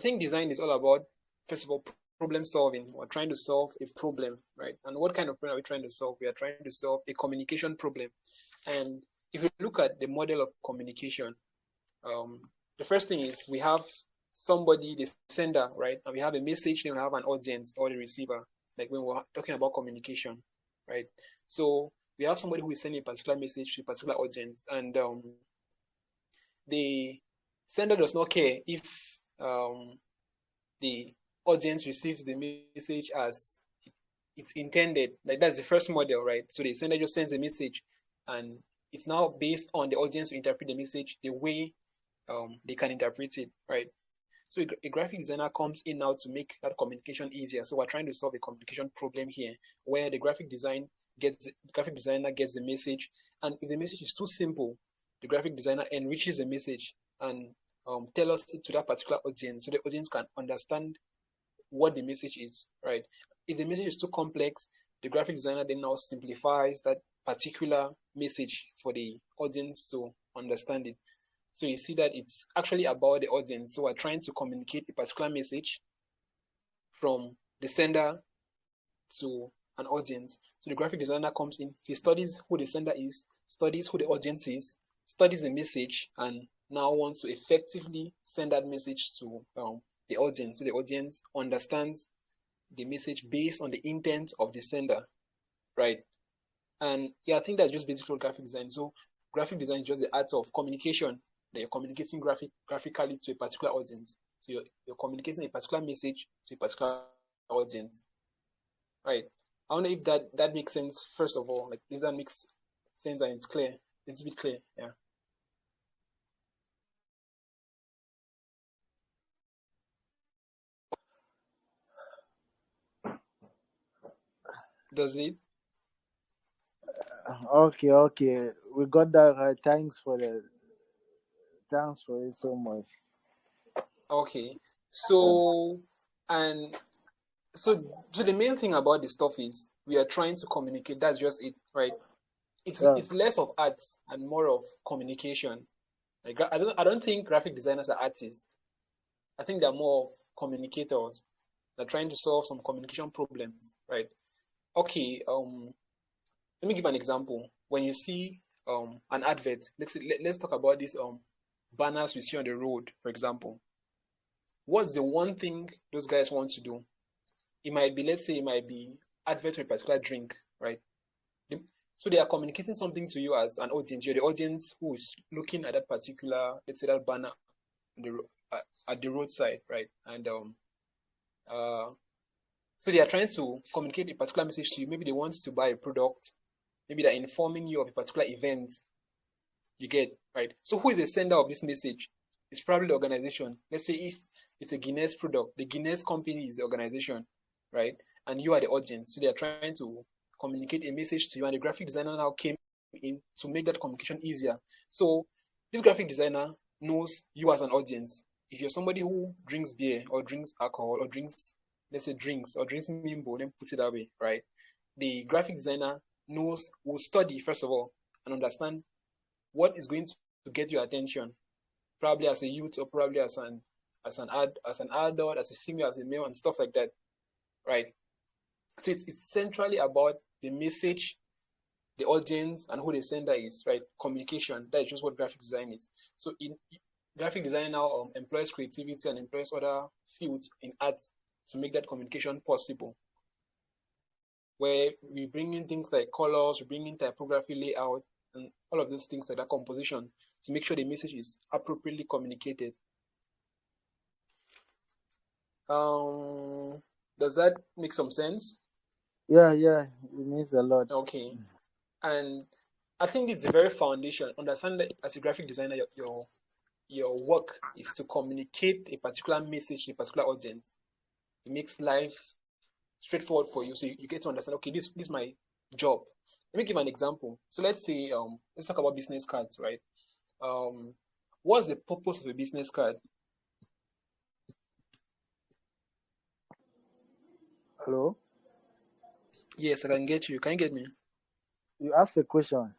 think design is all about, first of all, problem solving. We're trying to solve a problem, right? And what kind of problem are we trying to solve? We are trying to solve a communication problem. And if you look at the model of communication, the first thing is we have somebody, the sender, right? And we have a message, then we have an audience or the receiver, like when we're talking about communication, right? So we have somebody who is sending a particular message to a particular audience, and the sender does not care if the audience receives the message as it's intended. Like that's the first model, right? So the sender just sends a message, and it's now based on the audience to interpret the message the way they can interpret it, right? So a graphic designer comes in now to make that communication easier. So we're trying to solve a communication problem here, where the graphic designer gets the message, and if the message is too simple, the graphic designer enriches the message and tell us to that particular audience, so the audience can understand what the message is, right? If the message is too complex, the graphic designer then now simplifies that particular message for the audience to understand it. So you see that it's actually about the audience. So we're trying to communicate a particular message from the sender to an audience. So the graphic designer comes in, he studies who the sender is, studies who the audience is, studies the message, and now wants to effectively send that message to the audience. So the audience understands the message based on the intent of the sender, right? And yeah, I think that's just basically graphic design. So graphic design is just the art of communication, that you're communicating graphically to a particular audience. So you're communicating a particular message to a particular audience, right? I don't know if that makes sense, first of all, like if that makes sense and it's clear. It's a bit clear, yeah. Does it? Okay. We got that right. Thanks for it so much. Okay. So, and so the main thing about this stuff is we are trying to communicate. That's just it, right? It's less of arts and more of communication. Like I don't think graphic designers are artists. I think they're more of communicators. They're trying to solve some communication problems, right? Okay. Let me give an example. When you see an advert, let's talk about these banners we see on the road, for example. What's the one thing those guys want to do? It might be, let's say, it might be advert for a particular drink, right? So they are communicating something to you as an audience. You're the audience who is looking at that particular, let's say, that banner at the roadside, right? And so they are trying to communicate a particular message to you. Maybe they want to buy a product. Maybe they're informing you of a particular event. You get, right? So who is the sender of this message? It's probably the organization. Let's say if it's a Guinness product, the Guinness company is the organization, right? And you are the audience. So they are trying to communicate a message to you, and the graphic designer now came in to make that communication easier. So this graphic designer knows you as an audience. If you're somebody who drinks beer or drinks alcohol or drinks, let's say drinks Mimbo, then put it that way, right? The graphic designer will study, first of all, and understand what is going to get your attention, probably as a youth or probably as an adult, as a female, as a male, and stuff like that, right? So it's centrally about the message, the audience, and who the sender is, right? Communication. That is just what graphic design is. So graphic design now employs creativity and employs other fields in arts to make that communication possible, where we bring in things like colors, we bring in typography, layout, and all of those things like that, composition, to make sure the message is appropriately communicated. Does that make some sense? Yeah, it means a lot. Okay. And I think it's the very foundation. Understand that as a graphic designer, your work is to communicate a particular message to a particular audience. It makes life straightforward for you, so you get to understand, okay, this is my job. Let me give an example. So let's say let's talk about business cards, right? What's the purpose of a business card? Hello? Yes, I can get you. Can you get me? You asked a question.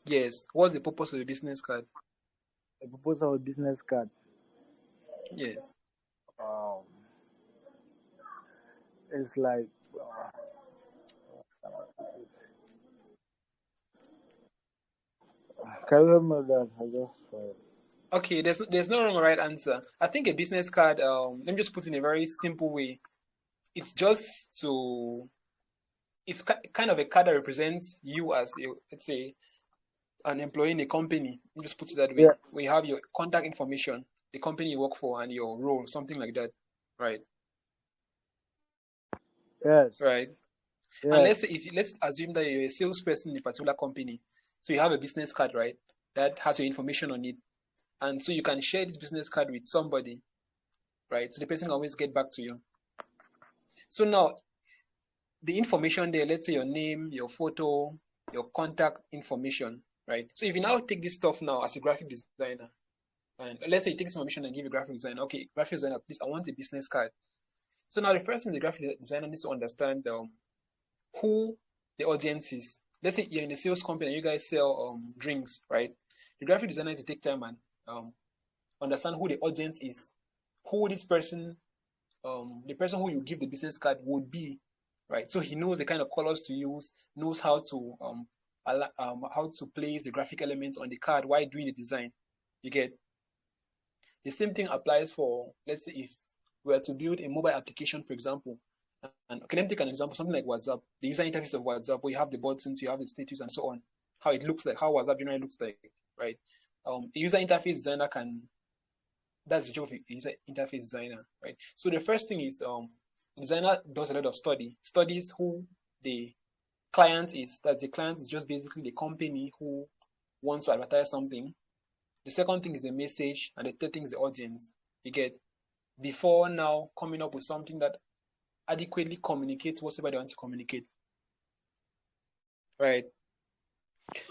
Yes. What's the purpose of a business card? The purpose of a business card. Yes. Um, it's like can you remember that? I just Okay, there's no wrong or right answer. I think a business card, let me just put it in a very simple way. It's just to it's kind of a card that represents you as a, let's say, an employee in a company. Let me just put it that way. yeah, Where you have your contact information, the company you work for, and your role, something like that. Right. yes, Right. And yes, let's assume that you're a salesperson in a particular company. So you have a business card, right? That has your information on it. And so you can share this business card with somebody, right? So the person can always get back to you. So now the information there, let's say your name, your photo, your contact information, right? So if you now take this stuff now as a graphic designer, and let's say you take this information and give a graphic designer, okay, graphic designer, please, I want a business card. So now the first thing the graphic designer needs to understand who the audience is. Let's say you're in a sales company and you guys sell drinks, right? The graphic designer needs to take time and understand who the audience is, who this person, the person who you give the business card would be, right? So he knows the kind of colors to use, knows how to place the graphic elements on the card while doing the design. You get the same thing applies for, let's say, if we were to build a mobile application, for example. And okay, let me take an example, something like WhatsApp, the user interface of WhatsApp, where you have the buttons, you have the status, and so on, how it looks like, how WhatsApp generally looks like, right? A user interface designer can that's the job of a user interface designer, right? So the first thing is the designer does a lot of studies who the client is. That the client is just basically the company who wants to advertise something. The second thing is the message, and the third thing is the audience. You get before now coming up with something that adequately communicates whatever they want to communicate, right?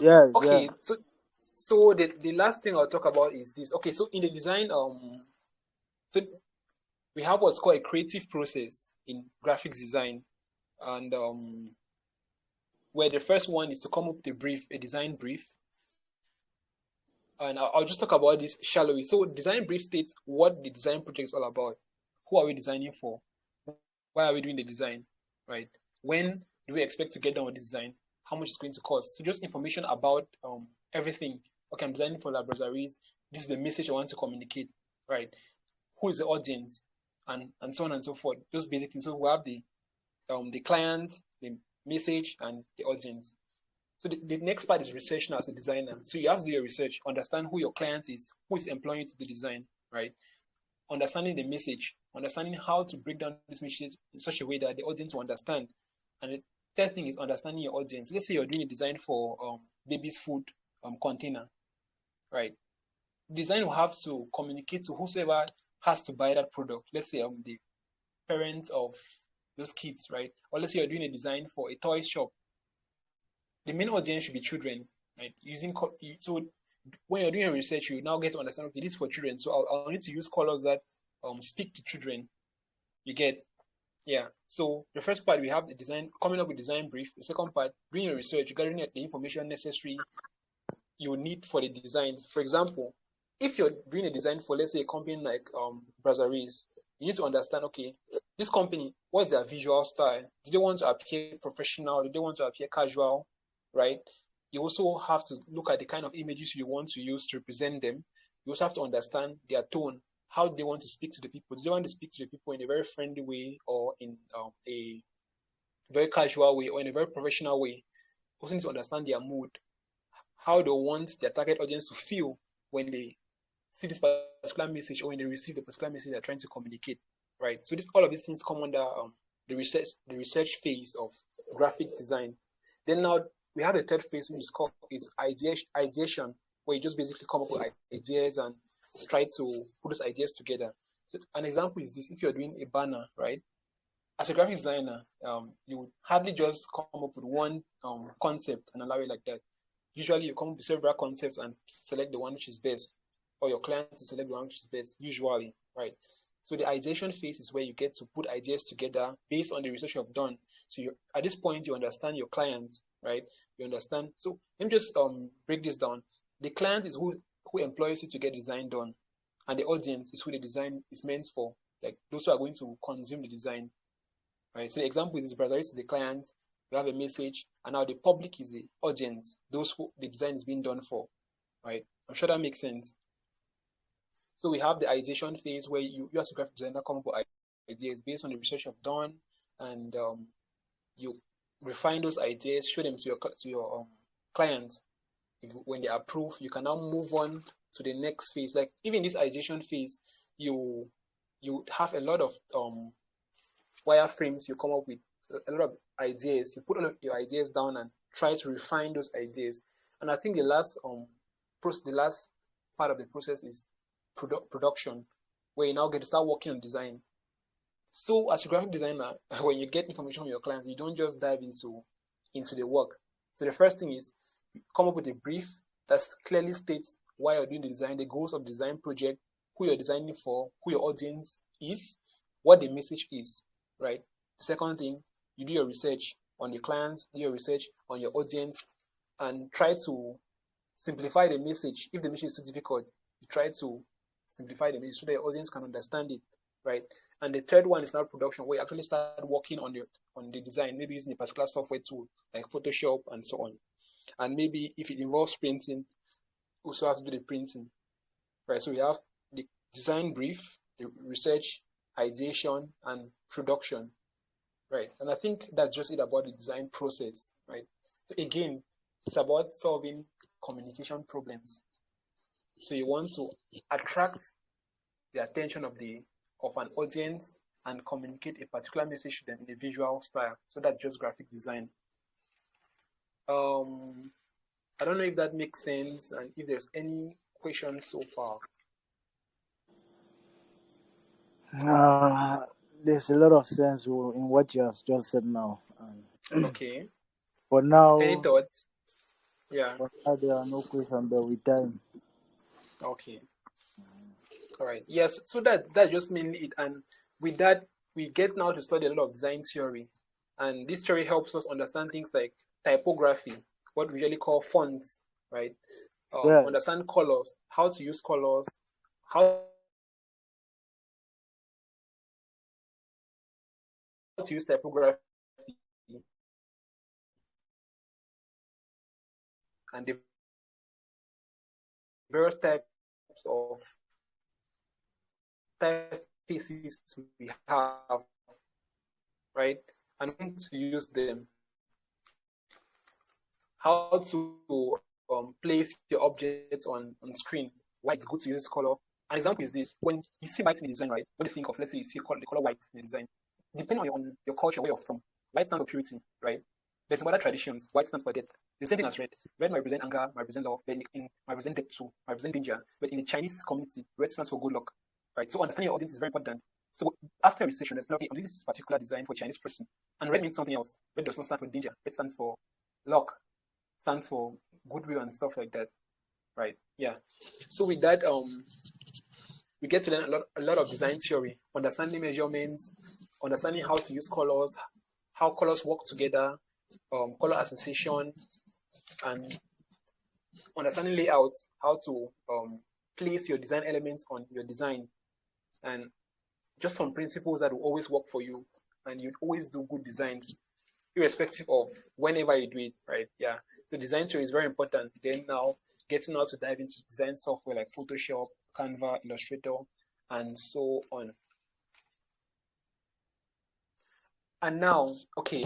yes, yeah, Okay, so the last thing I'll talk about is this. Okay, so in the design, so we have what's called a creative process in graphics design, and where the first one is to come up with a brief, a design brief, and I'll just talk about this shallowly. So design brief states what the design project is all about. Who are we designing for? Why are we doing the design? Right? When do we expect to get done with the design? How much it's going to cost? So just information about everything. Okay, I'm designing for laboratories. This is the message I want to communicate. Right? Who is the audience? And so on and so forth. Those basic things. So we have the client, the message, and the audience. So the next part is research now as a designer. So you have to do your research, understand who your client is, who is employing you to do design, right? Understanding the message, understanding how to break down this message in such a way that the audience will understand. And the third thing is understanding your audience. Let's say you're doing a design for baby's food container, right? Design will have to communicate to whosoever has to buy that product. Let's say the parents of those kids, right? Or let's say you're doing a design for a toy shop. The main audience should be children, right? So when you're doing your research, you now get to understand, okay, this is for children. So I'll need to use colors that speak to children. You get, yeah. So the first part we have the design, coming up with design brief. The second part, doing your research, gathering the information necessary you need for the design. For example, if you're doing a design for, let's say, a company like Brasseries, you need to understand, okay, this company, what's their visual style? Do they want to appear professional? Do they want to appear casual? Right? You also have to look at the kind of images you want to use to represent them. You also have to understand their tone. How do they want to speak to the people? Do they want to speak to the people in a very friendly way, or in a very casual way, or in a very professional way? You also need to understand their mood, how they want their target audience to feel when they see this particular message, or when they receive the particular message they're trying to communicate, right? So all of these things come under the research phase of graphic design. Then now we have the third phase, which is called ideation, where you just basically come up with ideas and try to put those ideas together. So an example is this: if you're doing a banner, right? As a graphic designer, you would hardly just come up with one concept and allow it like that. Usually, you come up with several concepts and select the one which is best, or your client to select the one which is best. Usually, right? So the ideation phase is where you get to put ideas together based on the research you've done. So at this point, you understand your client, right? You understand. So let me just break this down. The client is who employs you to get design done, and the audience is who the design is meant for. like those who are going to consume the design, right? So the example is browser is the client, you have a message, and now the public is the audience, those who the design is being done for, right? I'm sure that makes sense. So we have the ideation phase where you as a graphic designer come up with ideas based on the research you've done, and you refine those ideas, show them to your clients. When they approve, you can now move on to the next phase. Like even this ideation phase, you have a lot of wireframes. You come up with a lot of ideas. You put all of your ideas down and try to refine those ideas. And I think the last part of the process is production, where you now get to start working on design. So as a graphic designer, when you get information from your clients, you don't just dive into the work. So the first thing is come up with a brief that clearly states why you're doing the design, the goals of the design project, who you're designing for, who your audience is, what the message is, right? The second thing, you do your research on the clients, do your research on your audience, and try to simplify the message. If the message is too difficult, you try to simplify the message so that your audience can understand it, right? And the third one is now production, where you actually start working on the design, maybe using a particular software tool like Photoshop and so on. And maybe if it involves printing, also have to do the printing, right? So we have the design brief, the research, ideation, and production, right? And I think that's just it about the design process, right? So again, it's about solving communication problems. So you want to attract the attention of an audience and communicate a particular message to them in a visual style. So that's just graphic design. I don't know if that makes sense and if there's any questions so far. There's a lot of sense in what you have just said now. Okay. For now, any thoughts? Yeah. For now, there are no questions, but with time. Okay. All right. Yes. So that just means it, and with that, we get now to study a lot of design theory, and this theory helps us understand things like typography, what we usually call fonts, right? Understand colors, how to use colors, how to use typography, and the various types of typefaces we have, right? And when to use them, how to place your objects on screen, why it's good to use this color. An example is this: when you see white in the design, right? What do you think of? Let's say you see the color white in the design. Depending on your culture, where you're from, white stands for purity, right? There's some other traditions. White stands for death. The same thing as red. Red might represent anger, might represent love, but might represent death too, might represent danger. But in the Chinese community, red stands for good luck, right? So understanding your audience is very important. So after research, there's okay, I'm doing this particular design for a Chinese person, and red means something else. Red does not stand for danger. Red stands for luck, stands for goodwill and stuff like that, right? Yeah. So with that, we get to learn a lot of design theory, understanding measurements, understanding how to use colors, how colors work together, color association, and understanding layouts, how to place your design elements on your design, and just some principles that will always work for you, and you'd always do good designs, irrespective of whenever you do it, right? Yeah. So design theory is very important. Then now getting out to dive into design software like Photoshop, Canva, Illustrator, and so on. And now, okay,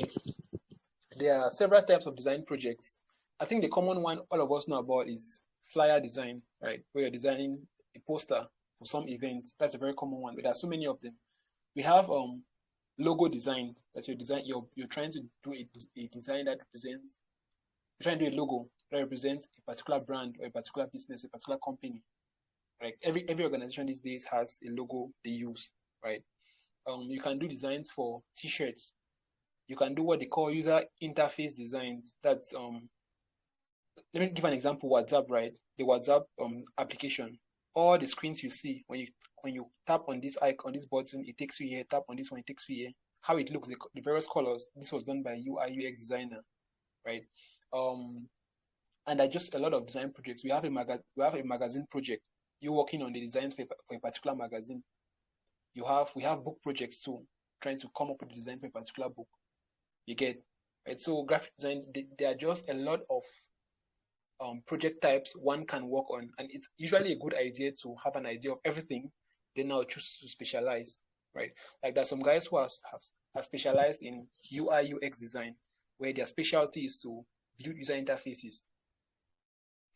there are several types of design projects. I think the common one all of us know about is flyer design, right? Where you're designing a poster for some event. That's a very common one, but there are so many of them. We have logo design. That you're trying to do a design that represents, you're trying to do a logo that represents a particular brand or a particular business, a particular company. Like every organization these days has a logo they use, right? You can do designs for t-shirts. You can do what they call user interface designs. That's let me give an example. WhatsApp, right? The WhatsApp application. All the screens you see when you tap on this icon, on this button, it takes you here. Tap on this one, it takes you here. How it looks, the various colors. This was done by UI UX designer, right? And there just a lot of design projects. We have a magazine project. You're working on the designs for a particular magazine. we have book projects too, trying to come up with a design for a particular book. You get, right? So graphic design, there are just a lot of project types one can work on, and it's usually a good idea to have an idea of everything, then now choose to specialize, right? Like there's some guys who have specialized in UI UX design, where their specialty is to build user interfaces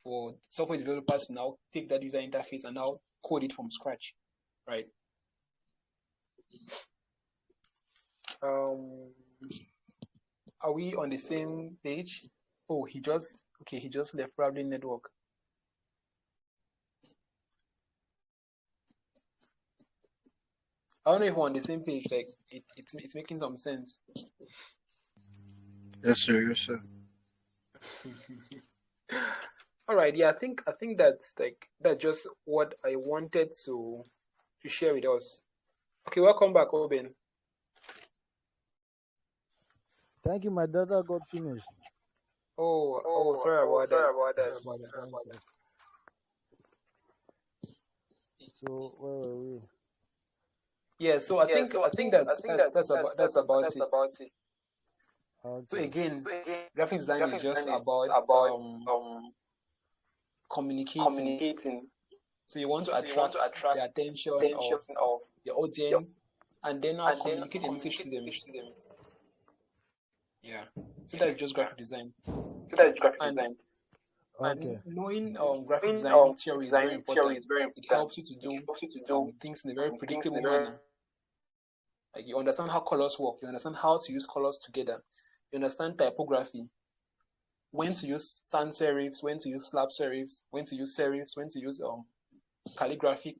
for software developers to now take that user interface and now code it from scratch, right? Are we on the same page? Oh, he just left, probably network. I don't know if we're on the same page. Like it's making some sense. Yes, sir. Yes, sir. All right. Yeah, I think that's just what I wanted to share with us. Okay, welcome back, Oben. Thank you. My data got finished. Sorry about that. So where were we? Yeah, so I think that's about it. Okay. So again, graphic design is just about communicating. So you want to attract the attention of your audience, and then now communicate a message to them. Yeah. So that's just graphic design. And knowing graphic design theory is very important. It helps you to do things in a very predictable manner. Like you understand how colors work. You understand how to use colors together. You understand typography. When to use sans serifs, when to use slab serifs, when to use serifs, when to use calligraphic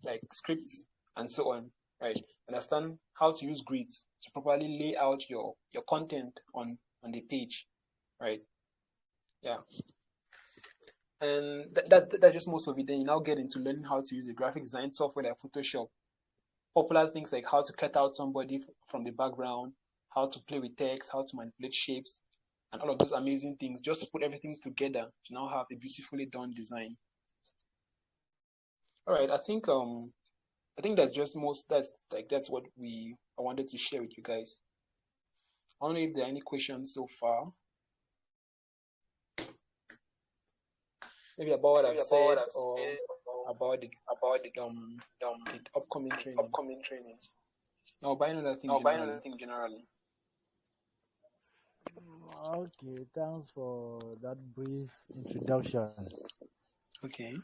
like scripts and so on. Right? Understand how to use grids to properly lay out your content on the page. Right? Yeah. And that's just most of it. Then you now get into learning how to use a graphic design software like Photoshop. Popular things like how to cut out somebody from the background, how to play with text, how to manipulate shapes, and all of those amazing things, just to put everything together to now have a beautifully done design. All right, I think that's just that's what I wanted to share with you guys. I don't know if there are any questions so far. Maybe about what I've said or about the upcoming training. Or by another thing generally. Okay, thanks for that brief introduction. Okay.